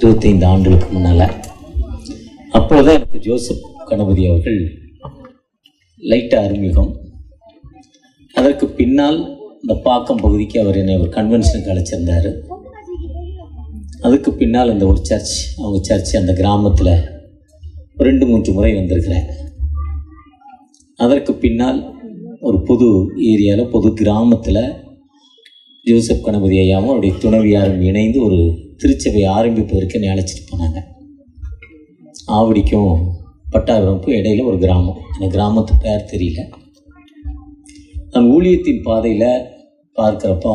25 ஆண்டுகளுக்கு முன்னால். அப்போதான் எனக்கு ஜோசப் கணபதி அவர்கள் லைட்டாக அறிமுகம். அதற்கு பின்னால் இந்த பாக்கம் பகுதிக்கு அவர் என்னை ஒரு கன்வென்ஷனுக்கு அழைச்சிருந்தார். அதுக்கு பின்னால் அந்த ஒரு சர்ச், அவங்க சர்ச் அந்த கிராமத்தில் 2-3 முறை வந்திருக்கிறேன். அதற்கு பின்னால் ஒரு புது ஏரியாவில், பொது கிராமத்தில் ஜோசப் கணபதி ஐயாவும் அவருடைய துணைவியாரும் இணைந்து ஒரு திருச்சபை ஆரம்பிப்பதற்கு என்னை அழைச்சிட்டு போனாங்க. ஆவடிக்கும் பட்டாபுரமுக்கும் இடையில் ஒரு கிராமம், அந்த கிராமத்து பேர் தெரியல. நான் ஊழியத்தின் பாதையில் பார்க்குறப்போ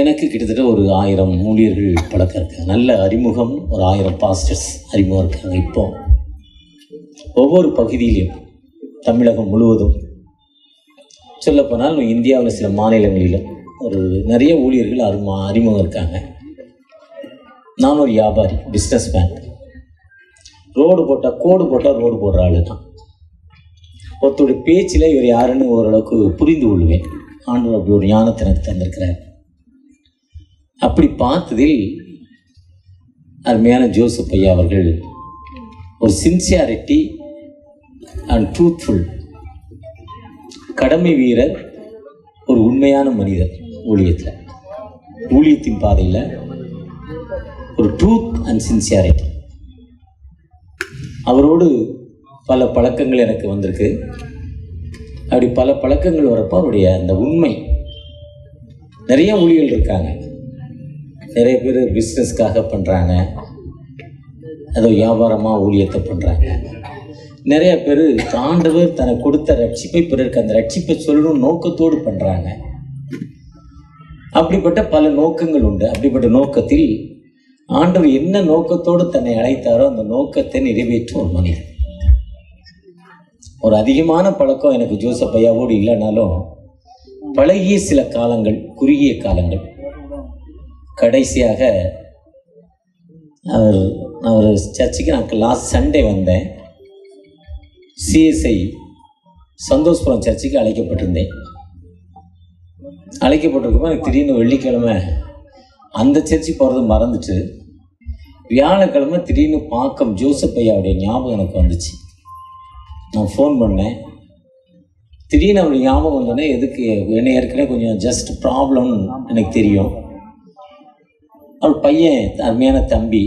எனக்கு கிட்டத்தட்ட ஒரு 1000 ஊழியர்கள் பழக்கம் இருக்காங்க. நல்ல அறிமுகம், ஒரு 1000 பாஸ்டர்ஸ் அறிமுகம் இருக்காங்க. இப்போ ஒவ்வொரு பகுதியிலையும், தமிழகம் முழுவதும் சொல்லப்போனால் இந்தியாவில் சில மாநிலங்களிலும் ஒரு நிறைய ஊழியர்கள் அறிமுகம் இருக்காங்க. நான் ஒரு வியாபாரி, பிஸ்னஸ் மேன். ரோடு போட்டால், கோடு போட்டால் ரோடு போடுற ஆள் தான். ஒருத்தருடைய பேச்சில் இவர் யாருன்னு ஓரளவுக்கு புரிந்து கொள்வேன். ஆண்டவர் அப்படி ஒரு ஞானத்தை எனக்கு தந்திருக்கிறார். அப்படி பார்த்ததில் அருமையான ஜோசப் ஐயா அவர்கள் ஒரு சின்சியாரிட்டி அண்ட் ட்ரூத்ஃபுல், கடமை வீரர், ஒரு உண்மையான மனிதர். ஊழியத்தின் பாதையில் ஒரு ட்ரூத் அண்ட் சின்சியாரிட்டி. அவரோடு பல பழக்கங்கள் எனக்கு வந்திருக்கு. அப்படி பல பழக்கங்கள் வரப்போ அவருடைய அந்த உண்மை, நிறைய ஊழியர்கள் இருக்காங்க. நிறைய பேர் பிஸ்னஸ்க்காக பண்ணுறாங்க, ஏதோ வியாபாரமாக ஊழியத்தை பண்ணுறாங்க. நிறைய பேர் ஆண்டவர் தனக்கு கொடுத்த ரட்சிப்பை பிறருக்கு அந்த ரட்சிப்பை சொல்லணும் நோக்கத்தோடு பண்ணுறாங்க. அப்படிப்பட்ட பல நோக்கங்கள் உண்டு. அப்படிப்பட்ட நோக்கத்தில் ஆண்டவர் என்ன நோக்கத்தோடு தன்னை அழைத்தாரோ அந்த நோக்கத்தை நிறைவேற்றும் ஒரு மனிதன். ஒரு அதிகமான பழக்கம் எனக்கு ஜோசப் ஐயாவோடு இல்லைனாலும் பழகிய சில காலங்கள், குறுகிய காலங்கள். கடைசியாக நான் ஒரு சர்ச்சுக்கு லாஸ்ட் சண்டே வந்தேன். சிஎஸ்ஐ சந்தோஷ்புரம் சர்ச்சுக்கு அழைக்கப்பட்டிருந்தேன். அழைக்கப்பட்டிருக்கப்போ எனக்கு திடீர்னு வெள்ளிக்கிழமை அந்த சர்ச்சுக்கு போகிறது மறந்துட்டு, வியாழக்கிழமை திடீர்னு பாக்கம் ஜோசப் ஐயாவுடைய ஞாபகம் எனக்கு வந்துச்சு. நான் ஃபோன் பண்ணேன். திடீர்னு அவருடைய ஞாபகம் வந்தோடனே, எதுக்கு, என்னை ஏற்கனவே கொஞ்சம் ஜஸ்ட் ப்ராப்ளம் எனக்கு தெரியும். அவர் பையன், அருமையான தம்பி,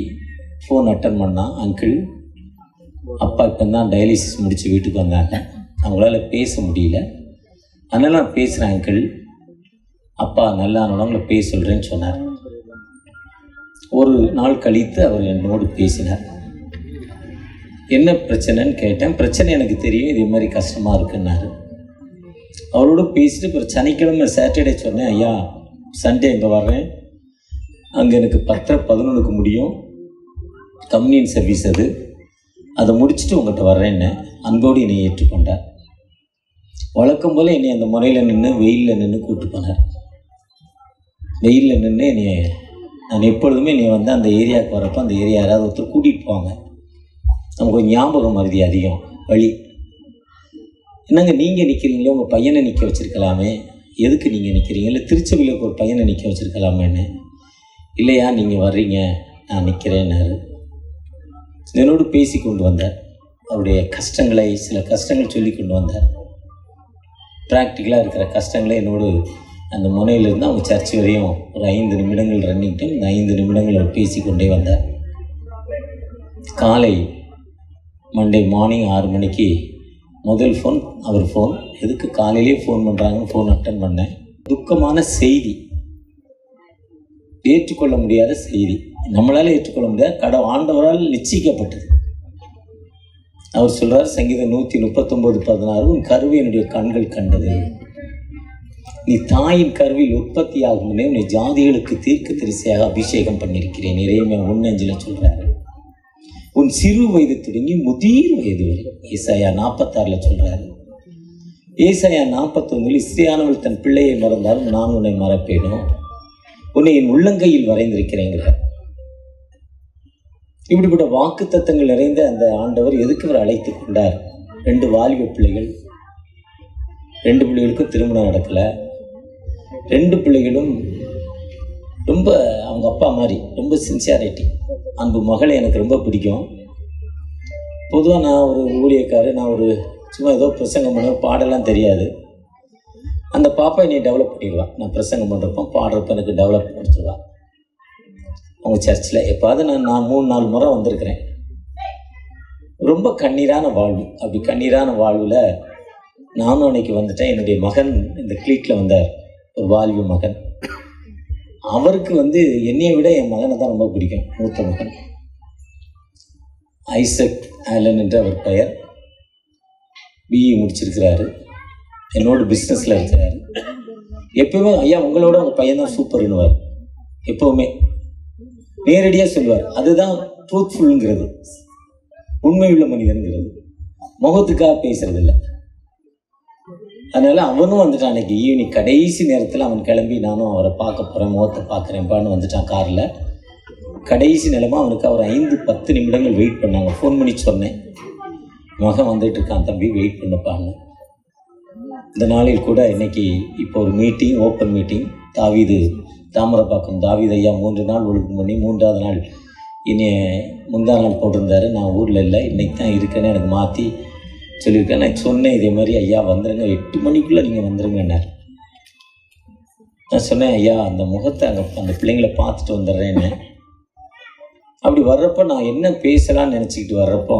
ஃபோன் அட்டன் பண்ணான். அங்கிள், அப்பா இப்போ தான் டயாலிசிஸ் முடித்து வீட்டுக்கு வந்தாங்க, அவங்களால பேச முடியல, அதனால் நான் பேசுகிறேன் அங்கிள், அப்பா நல்லா உங்களை பேச சொல்கிறேன்னு சொன்னார். ஒரு நாள் கழித்து அவர் என்னோடு பேசினார். என்ன பிரச்சனைன்னு கேட்டேன். பிரச்சனை எனக்கு தெரியும், இதே மாதிரி கஷ்டமாக இருக்குன்னாரு. அவரோடு பேசிட்டு இப்போ சனிக்கிழமை சாட்டர்டே சொன்னேன், ஐயா சண்டே இங்கே வர்றேன், அங்கே எனக்கு 10:11 முடியும் கம்யூனியன் சர்வீஸ், அதை முடிச்சுட்டு உங்கள்கிட்ட வர்றேன்னு அன்போடு என்னை ஏற்றுக்கொண்டார். வழக்கம் போல் என்னை அந்த முறையில் நின்று வெயிலில் நின்று கூப்பிட்டு போனார். வெயிலில் நின்று என்னை, நான் எப்பொழுதுமே என்னை வந்து அந்த ஏரியாவுக்கு வரப்போ அந்த ஏரியா யாராவது ஒருத்தர் கூட்டிகிட்டு போவாங்க. நமக்கு ஒரு ஞாபகம் மருதி அதிகம். வழி, என்னங்க நீங்கள் நிற்கிறீங்களே, உங்கள் பையனை நிற்க வச்சுருக்கலாமே, எதுக்கு நீங்கள் நிற்கிறீங்க, இல்லை திருச்சபையில் ஒரு பையனை நிற்க வச்சுருக்கலாமேன்னு. இல்லையா, நீங்கள் வர்றீங்க, நான் நிற்கிறேன்னாரு. என்னோடு பேசி கொண்டு வந்தார். அவருடைய கஷ்டங்களை, சில கஷ்டங்கள் சொல்லி கொண்டு வந்தார். ப்ராக்டிக்கலாக இருக்கிற கஷ்டங்களை என்னோடு அந்த முனையிலிருந்து அவங்க சர்ச் வரையும் ஒரு 5 நிமிடங்கள் ரன்னிங் டைம், இந்த 5 நிமிடங்கள் அவர் பேசி கொண்டே வந்தார். காலை மண்டே மார்னிங் 6 மணிக்கு முதல் ஃபோன், அவர் ஃபோன். எதுக்கு காலையிலே ஃபோன் பண்ணுறாங்கன்னு ஃபோன் அட்டன் பண்ணேன். துக்கமான செய்தி, ஏற்றுக்கொள்ள முடியாத செய்தி, நம்மளால் ஏற்றுக்கொள்ள முடியாத, ஆண்டவரால் நிச்சயிக்கப்பட்டது. அவர் சொல்கிறார், சங்கீதம் 139:16, உன் கருவை என்னுடைய கண்கள் கண்டது, நீ தாயின் கருவில் உற்பத்தி ஆகும் முன்னே உன்னை ஜாதிகளுக்கு தீர்க்க தரிசியாக அபிஷேகம் பண்ணியிருக்கிறேன். இறைமையா 1:5 சொல்கிறாரு. உன் சிறு வயது தொடங்கி முதிர் வயது வரை. ஏசாயா 46 சொல்கிறாரு. ஏசாயா 41, இஸ்திரியானவள் தன் பிள்ளையை மறந்தாலும் நான் உன்னை மறப்பேனோ, உன்னை என் உள்ளங்கையில் வரைந்திருக்கிறேங்கிறார். இப்படிப்பட்ட வாக்கு தத்தங்கள் நிறைந்த அந்த ஆண்டவர் எதுக்கு அவர் அழைத்து கொண்டார்? 2 வாலிப பிள்ளைகள், 2 பிள்ளைகளுக்கும் திருமணம் நடக்கலை. 2 பிள்ளைகளும் ரொம்ப அவங்க அப்பா மாதிரி ரொம்ப சின்சியாரிட்டி. அன்பு மகளை எனக்கு ரொம்ப பிடிக்கும். பொதுவாக நான் ஒரு ஊழியக்காரர், நான் ஒரு சும்மா ஏதோ பிரசங்கம் பண்ண பாடலாம் தெரியாது. அந்த பாப்பா என்னை டெவலப் பண்ணிடுவான். நான் பிரசங்கம் பண்ணுறப்போ பாடுறப்ப எனக்கு டெவலப் பண்ணிடுவான். அவங்க சர்ச்சில் எப்பாவது நான் 3-4 முறை வந்திருக்கிறேன். ரொம்ப கண்ணீரான வாழ்வு. அப்படி கண்ணீரான வாழ்வில் நானும் அன்னைக்கு வந்துட்டேன். என்னுடைய மகன் இந்த கிளீட்டில் வந்தார், ஒரு வாலிப மகன். அவருக்கு என்னையை விட என் மகனை தான் ரொம்ப பிடிக்கும். மூத்த மகன் ஐசக் ஆலன் என்று அவர் பெயர். பிஇ முடிச்சிருக்கிறாரு. என்னோட பிஸ்னஸில் இருக்கிறாரு. எப்பவுமே ஐயா உங்களோட உங்கள் பையன்தான் சூப்பர்னுவார். எப்போவுமே நேரடியாக சொல்லுவார். அதுதான் ட்ரூத்ஃபுல்ங்கிறது, உண்மையுள்ள மனிதனுங்கிறது. முகத்துக்காக பேசுறதில்லை. அதனால் அவனும் வந்துட்டான். அன்றைக்கி ஈவினிங் கடைசி நேரத்தில் அவன் கிளம்பி நானும் அவரை பார்க்க போகிறேன், முகத்தை பார்க்குறேன்ப்பான்னு வந்துட்டான் காரில். கடைசி நிலமா அவனுக்கு அவர் 5-10 நிமிடங்கள் வெயிட் பண்ணாங்க. ஃபோன் பண்ணி சொன்னேன், மகன் வந்துட்டு இருக்கான் தம்பி, வெயிட் பண்ணப்பான்னு. இந்த நாளில் கூட இன்றைக்கி இப்போ ஒரு மீட்டிங், ஓப்பன் மீட்டிங். தாவீது தாமரப்பாக்கம் தாவீது ஐயா 3 நாள் ஒழுங்கு பண்ணி 3ஆவது நாள் இனி முந்தா நாள் போட்டிருந்தாரு. நான் ஊரில் இல்லை, இன்றைக்கி தான் இருக்கேன்னு எனக்கு மாற்றி சொல்லியிருக்கேன். நான் சொன்னேன் இதே மாதிரி, ஐயா வந்துடுங்க, 8 மணிக்குள்ளே நீங்கள் வந்துடுங்கன்னார். நான் சொன்னேன், ஐயா அந்த முகத்தை அந்த பிள்ளைங்களை பார்த்துட்டு வந்துடுறேன்னு. அப்படி வர்றப்போ நான் என்ன பேசலான்னு நினச்சிக்கிட்டு வர்றப்போ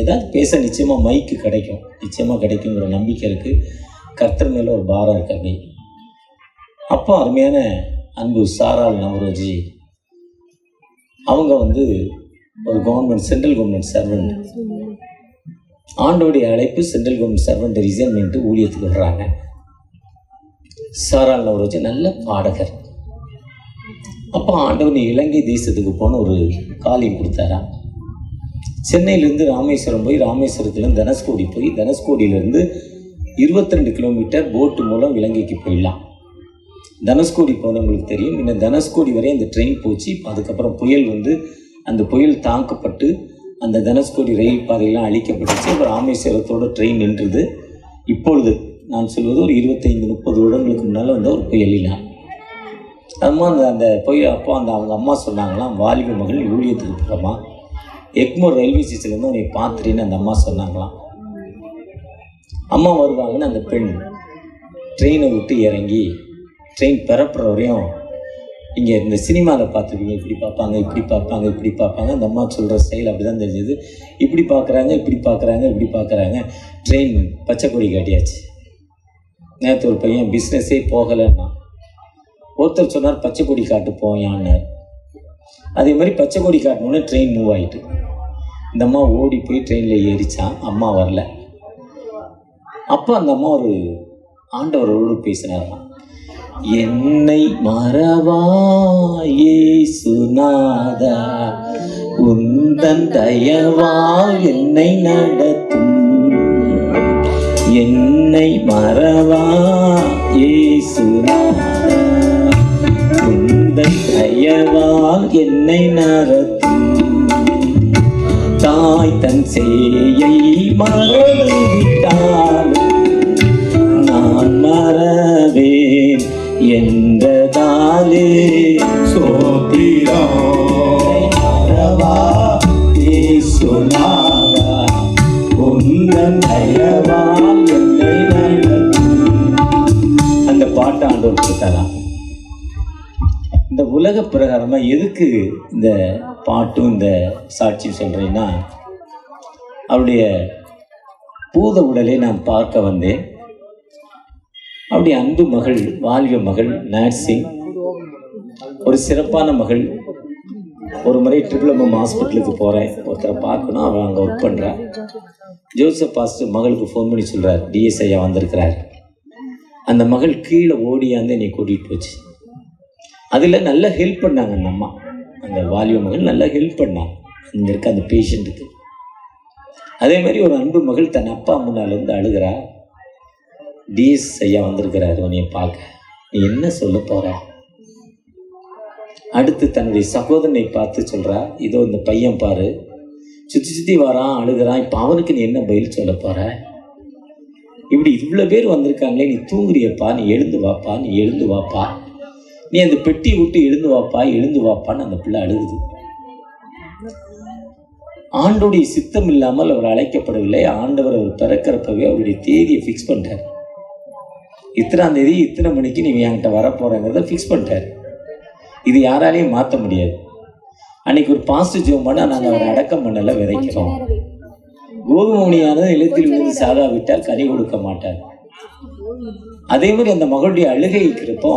ஏதாவது பேச நிச்சயமாக மைக்கு கிடைக்கும், நிச்சயமாக கிடைக்குங்கிற நம்பிக்கை இருக்குது. கர்த்தர் மேலே ஒரு பாரம் இருக்குது. அப்படி அப்போ அருமையான அன்பு சாரால் நவரோஜி அவங்க ஒரு கவர்மெண்ட், சென்ட்ரல் கவர்மெண்ட் சர்வெண்ட். ஆண்டோடைய அழைப்பு சென்ட்ரல் கவர்மெண்ட் சர்வெண்ட் ரிசைன் பண்ணிட்டு ஊழியத்துக்கு வர்றாங்க. சாரால் நவரோஜி நல்ல பாடகர். அப்போ ஆண்டவர் இலங்கை தேசத்துக்கு போன ஒரு காலியம் கொடுத்தாரா. சென்னையிலேருந்து ராமேஸ்வரம் போய், ராமேஸ்வரத்துலேருந்து தனுஷ்கோடி போய், தனுஷ்கோடியிலேருந்து 22 கிலோமீட்டர் போட்டு மூலம் இலங்கைக்கு போயிடலாம். தனுஷ்கோடி போனவங்களுக்கு தெரியும். இன்னும் தனுஷ்கோடி வரை அந்த ட்ரெயின் போச்சு. அதுக்கப்புறம் புயல் அந்த புயல் தாக்கப்பட்டு அந்த தனுஷ்கோடி ரயில் பாதையெல்லாம் அழிக்கப்பட்டுச்சு. அப்புறம் ராமேஸ்வரத்தோட ட்ரெயின் நின்றுது. இப்பொழுது நான் சொல்வது ஒரு 25-30 வருடங்களுக்கு முன்னால் ஒரு புயலிலாம் அம்மா அந்த புயல். அப்போ அவங்க அம்மா சொன்னாங்களாம், வாலிப மகள் ஊழியத்துக்கு போகிறோமா, எக்மோர் ரயில்வே ஸ்டேஷன்லேருந்து உன்னை பார்த்துறேன்னு அந்த அம்மா சொன்னாங்களாம். அம்மா வருவாங்கன்னு அந்த பெண் ட்ரெயினை விட்டு இறங்கி ட்ரெயின் பெறப்புற வரையும் இங்கே இந்த சினிமாவில் பார்த்துருப்பீங்க, இப்படி பார்ப்பாங்க, இப்படி பார்ப்பாங்க, இப்படி பார்ப்பாங்க. அந்த அம்மா சொல்கிற ஸ்டைல் அப்படி தான் தெரிஞ்சது. இப்படி பார்க்குறாங்க, இப்படி பார்க்குறாங்க, இப்படி பார்க்குறாங்க. ட்ரெயின் பச்சை கொடி காட்டியாச்சு. நேற்று ஒரு பையன் பிஸ்னஸே போகலைன்னா ஒருத்தர் சொன்னார் பச்சை கொடி காட்டு போயான்னார். அதே மாதிரி பச்சை கொடி காட்டணுன்னு ட்ரெயின் மூவ் ஆகிட்டு இந்த அம்மா ஓடி போய் ட்ரெயினில் ஏறிச்சான். அம்மா வரல. அப்போ அந்த அம்மா ஒரு ஆண்டவரோடு பேசினாராம். என்னை மறவாய் இயேசுநாதா, உந்தன் தயவால் என்னை நடத்தும். என்னை மறவாய் இயேசுநாதா, உந்தன் தயவால் என்னை நடத்தும். தாய் தன் சேயை மறந்துவிட்டாலும் நான் மறவேன் என்றதாலே சோத்திரம். மறவா இயேசுநாதா, உந்தன் தயவால் என்னை நடத்தும். அந்த பாட்டு ஆண்டவர் கொடுத்தாராம். இந்த உலக பிரகாரமாக எதுக்கு இந்த பாட்டும் இந்த சாட்சியும் சொல்கிறேன்னா, அவருடைய பூத உடலை நான் பார்க்க வந்தேன். அவருடைய அன்பு மகள், வாலிப மகள் நர்சிங், ஒரு சிறப்பான மகள். ஒரு முறை ட்ரிபிள்எம் ஹாஸ்பிட்டலுக்கு போகிறேன், ஒருத்தரை பார்க்கணும், அவன் அங்கே ஒர்க் பண்ணுறான். ஜோசப் பாஸ்டர் மகளுக்கு ஃபோன் பண்ணி சொல்கிறார், டிஎஸ் ஐயா வந்திருக்கிறார். அந்த மகள் கீழே ஓடியாந்து என்னை கூட்டிகிட்டு போச்சு. அதில் நல்லா ஹெல்ப் பண்ணாங்க அந்த அம்மா. அந்த வாலிப மகள் நல்லா ஹெல்ப் பண்ணாங்க இங்கே இருக்க அந்த பேஷண்ட்டுக்கு. அதே மாதிரி ஒரு அன்பு மகள் தன் அப்பா முன்னாலேருந்து அழுகிறா. டிஎஸ் ஐயா வந்திருக்கிறாரு உன்னைய பார்க்க, நீ என்ன சொல்ல போகிற? அடுத்து தன்னுடைய சகோதரனை பார்த்து சொல்கிறா, இதோ இந்த பையன் பாரு, சுற்றி சுற்றி வரான், அழுகிறான், இப்போ அவனுக்கு நீ என்ன பதில் சொல்ல போகிற? இப்படி இவ்வளோ பேர் வந்திருக்காங்களே, நீ தூங்குறியப்பா, நீ எழுந்து வாப்பா, நீ எழுந்து வாப்பா, நீ அந்த பெட்டியை விட்டு எழுந்து வாப்பான்னு அந்த பிள்ளை அழுகுது. ஆண்டோடைய சித்தம் இல்லாமல் அவர் அழைக்கப்படவில்லை. ஆண்டவர் அவர் பிறக்கிறப்பவே அவருடைய தேதியை ஃபிக்ஸ் பண்ணிட்டார். இத்தனாம் தேதி இத்தனை மணிக்கு நீ என்கிட்ட வரப்போறங்கிறத ஃபிக்ஸ் பண்ணிட்டார். இது யாராலையும் மாற்ற முடியாது. அன்னைக்கு ஒரு பாஸ்ட் ஜெபம் பண்ணால் நாங்கள் அவரை அடக்கம் பண்ணல விதைக்கிறோம். கோதுமணியானது நிலத்தில் விழுந்து சாகாவிட்டால் கனி கொடுக்க மாட்டார். அதே மாதிரி அந்த மகளுடைய அழுகை இருக்கிறப்போ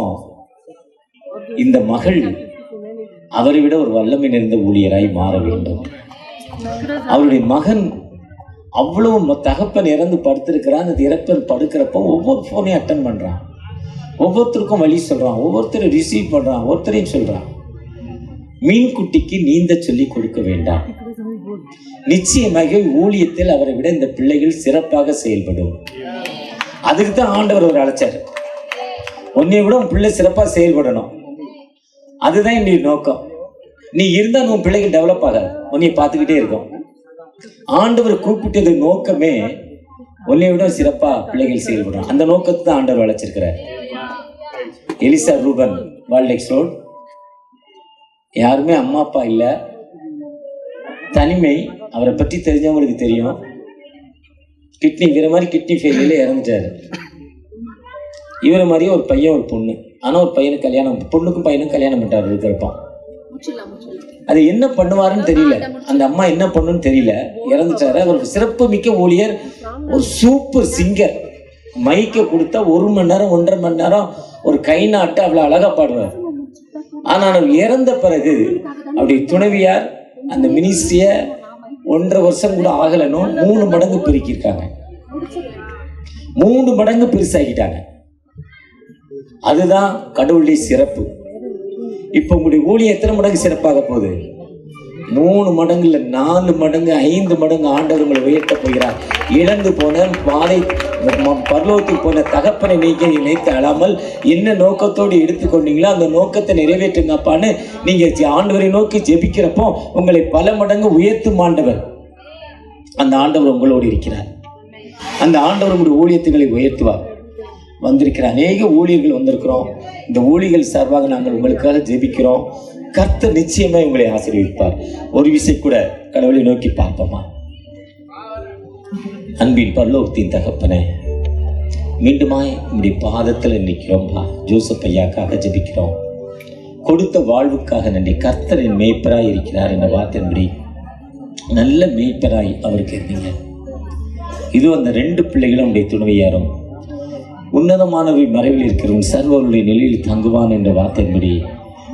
இந்த மகள் அவரை விட ஒரு வல்லமை நிறைந்த ஊழியராய் மாற வேண்டும். அவருடைய மகன் அவ்வளவு தகப்பன் இறந்து படுத்திருக்கிறான். அந்த இறப்பன் படுக்கிறப்போ ஒவ்வொரு ஃபோனையும் அட்டன் பண்ணுறான், ஒவ்வொருத்தருக்கும் வழி சொல்கிறான், ஒவ்வொருத்தரும் ரிசீவ் பண்ணுறான், ஒருத்தரையும் சொல்கிறான். மீன்குட்டிக்கு நீந்த சொல்லி கொடுக்க வேண்டாம். நிச்சயமாக ஊழியத்தில் அவரை விட இந்த பிள்ளைகள் சிறப்பாக செயல்படும். அதுக்கு தான் ஆண்டவர் ஒரு அழைச்சார். உன்னை விட உன் பிள்ளை சிறப்பாக செயல்படணும். அதுதான் என்னுடைய நோக்கம். நீ இருந்தால் உன் பிள்ளைகள் டெவலப் ஆகாது, உன்னை பார்த்துக்கிட்டே இருக்கும். ஆண்டவர் கூப்பிட்டது நோக்கமே உன்னை விட சிறப்பா பிள்ளைகள் செயல்படும். அந்த நோக்கத்தை தான் ஆண்டவர் அழைச்சிருக்கிறார். எலிசா ரூபன், வால்டெக்ஸ் ரோட். யாருமே அம்மா அப்பா இல்லை, தனிமை. அவரை பற்றி தெரிஞ்சவங்களுக்கு தெரியும். இவரை மாதிரி கிட்னி ஃபெயிலியர்ல இறந்துட்டாரு. இவரை மாதிரியே ஒரு பையன் ஒரு பொண்ணு. ஆனால் ஒரு பையனுக்கு கல்யாணம், பொண்ணுக்கும் பையனுக்கும் கல்யாணம் பண்ணிட்டார் இருக்கிறப்பா. அது என்ன பண்ணுவாருன்னு தெரியல, அந்த அம்மா என்ன பண்ணுன்னு தெரியல, இறந்துட்டாரு. அவர் சிறப்பு மிக்க ஊழியர், ஒரு சூப்பர் சிங்கர். மைக்கை கொடுத்தா 1 மணி நேரம் 1.5 மணி நேரம் ஒரு கை நாட்டு அவ்வளோ அழகா பாடுவார். ஆனால் அவர் இறந்த பிறகு அப்படி துணைவியார் அந்த மினிஸ்ட்ரியை 1.5 வருஷம் கூட ஆகலனும் 3 மடங்கு பெருக்கியிருக்காங்க, 3 மடங்கு பெருசாகிட்டாங்க. அதுதான் கடவுளுடைய சிறப்பு. இப்போ உங்களுடைய ஊழியம் எத்தனை மடங்கு சிறப்பாக போகுது? 3 மடங்கு இல்லை, 4 மடங்கு 5 மடங்கு ஆண்டவர் உங்களை உயர்த்த போகிறார். இழந்து போன பாதை பரலோகத்துக்கு போன தகப்பனை நீங்க நினைத்து அழாமல் என்ன நோக்கத்தோடு எடுத்துக்கொண்டீங்களோ அந்த நோக்கத்தை நிறைவேற்றுங்கப்பான்னு நீங்க ஆண்டவரை நோக்கி ஜெபிக்கிறப்போ உங்களை பல மடங்கு உயர்த்தும் ஆண்டவர். அந்த ஆண்டவர் உங்களோடு இருக்கிறார். அந்த ஆண்டவர் உங்களுடைய ஊழியத்துகளை உயர்த்துவார். வந்திருக்கிற அநேக ஊழியர்கள் வந்திருக்கிறோம். இந்த ஊழியர்கள் சார்பாக நாங்கள் உங்களுக்காக ஜெபிக்கிறோம். கர்த்தர் நிச்சயமா உங்களை ஆசீர்வதிப்பார். ஒரு விஷயம் கூட கடவுளை நோக்கி பார்ப்போமா? அன்பின் பரலோகத்தின் தகப்பனே, மீண்டுமாய் உங்களுடைய பாதத்தில் நிற்கிறோம்பா. ஜோசப் ஐயாக்காக ஜெபிக்கிறோம். கொடுத்த வாழ்வுக்காக நன்றி. கர்த்தரின் மேய்ப்பராய் இருக்கிறார் என்ற வார்த்தையின்படி நல்ல மேய்ப்பராய் அவருக்கு இருந்தீங்க. இது அந்த 2 பிள்ளைகளும் உடைய துணைவியாரும் உன்னதமானவை மறைவில் இருக்கிறவன் சர்வருடைய நிலையில் தங்குவான் என்ற வார்த்தையின்படி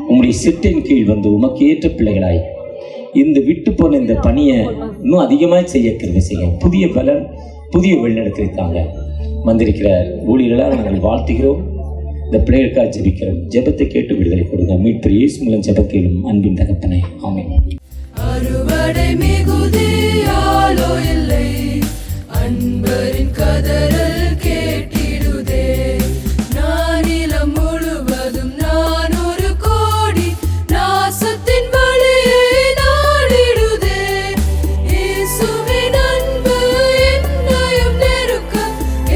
உங்களுடைய சிட்டின் கீழ் வந்து உமக்கு ஏற்ற பிள்ளைகளாய் இந்த விட்டு போன இந்த பணியை இன்னும் அதிகமாக செய்ய கிருபை செய்ய, புதிய பலன், புதிய வழிநடத்திருக்காங்க. வந்திருக்கிற ஊழியர்களாக நாங்கள் வாழ்த்துகிறோம். இந்த பிள்ளைகளுக்காக ஜெபிக்கிறோம். ஜெபத்தை கேட்டு விடுதலை கொடுங்க. மீட்பர் இயேசு மூலம் ஜெப கேளும் அன்பின் தகப்பனே, ஆமென். அறுவடை மிகுதியாலோ இல்லை, அன்பரின் கதறல் கேட்டிடுதே. நானிலம் முழுவதும் நான் ஒரு கோடி நாசத்தின் வழியை நாடிடுதே. இயேசுவின் அன்பு என்னையும் நெருக்க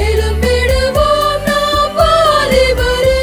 எழும்பிடுவோம் நாம் வாலிபரே.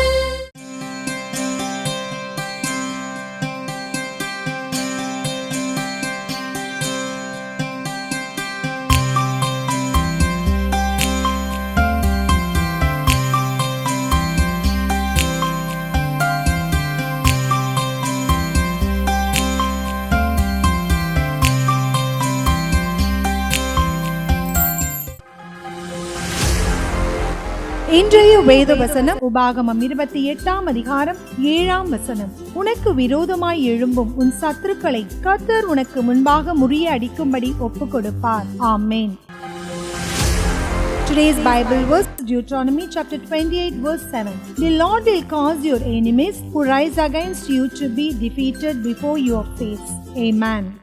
இன்றைய வேத வசனம் உபாகமம் 28ஆம் அதிகாரம் 7ஆம் வசனம். உனக்கு விரோதமாய் எழும்பும் உன் சத்துருக்களை கர்த்தர் உனக்கு முன்பாக முறியடிக்கும்படி ஒப்பு கொடுப்பார். ஆமென். Today's Bible verse, Deuteronomy chapter 28 verse 7. The Lord will cause your enemies who rise against you to be defeated before your face. Amen.